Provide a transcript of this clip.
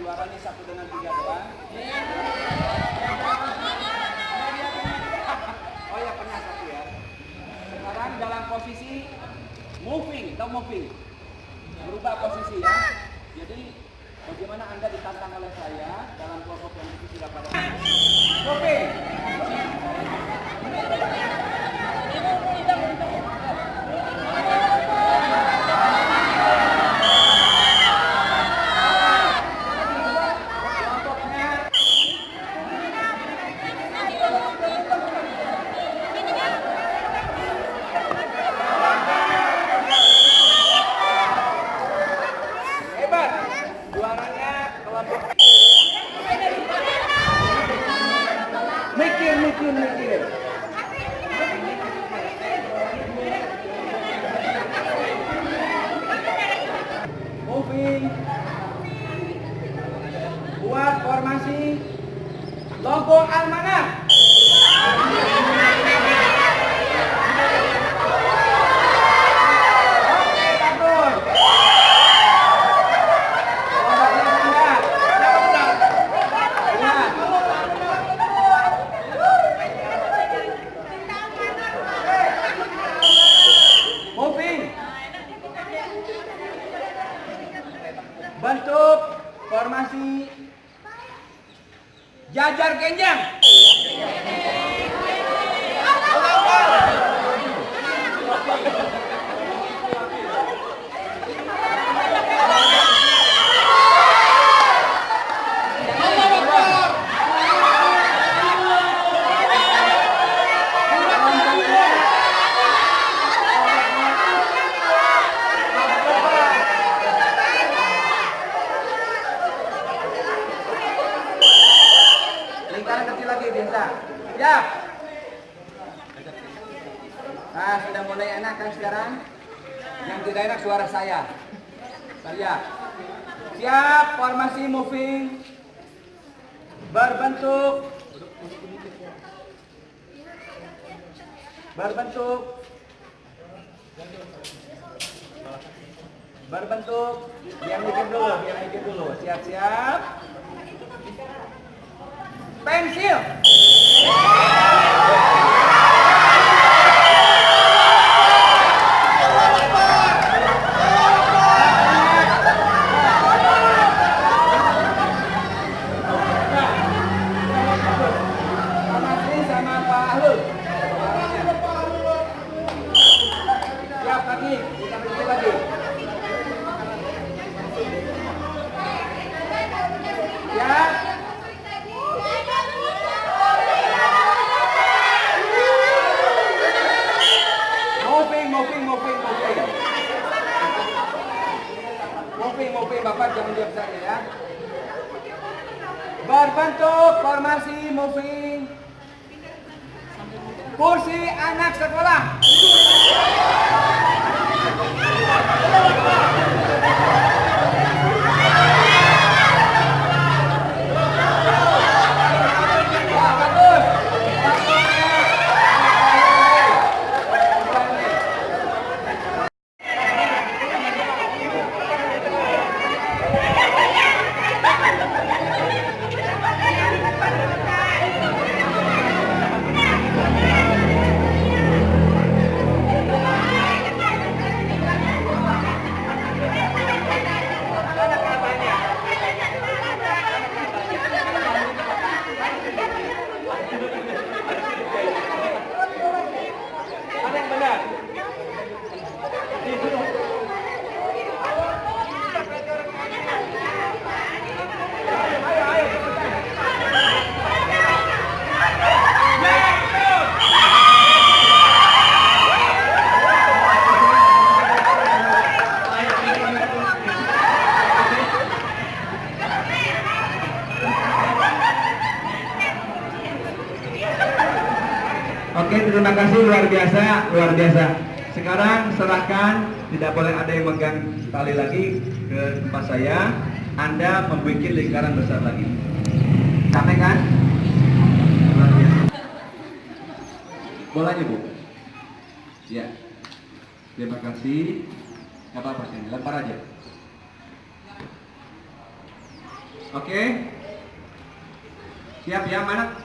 juaranya 1 dengan 3 doang? Oh ya, pernah 1 ya. Sekarang dalam posisi moving, atau moving. Berubah posisi ya. Jadi bagaimana Anda ditantang oleh saya dalam kelompok yang itu tidak pada moving. Mikir. Moving. Buat formasi logo Almanah. Oke, bagus. Bentuk formasi jajar genjang. Lingkaran kecil lagi biasa. Ya. Nah, sudah mulai enak kan sekarang? Yang tidak enak suara saya. Siap, formasi moving. Berbentuk biar mikir dulu. Siap. Pensil. Sama Pak Ahlul. Siap lagi, kita berhenti lagi. Ya. Moving, Bapak jangan diam saja ya. Berbentuk formasi moving. Kursi anak sekolah. Oke, terima kasih, luar biasa. Sekarang serahkan, tidak boleh ada yang megang tali lagi ke tempat saya. Anda membuat lingkaran besar lagi. Capek kan? Luar biasa. Bolanya, Bu. Ya. Terima kasih. Gak apa-apa sih, lempar aja. Oke. Siap ya, mana?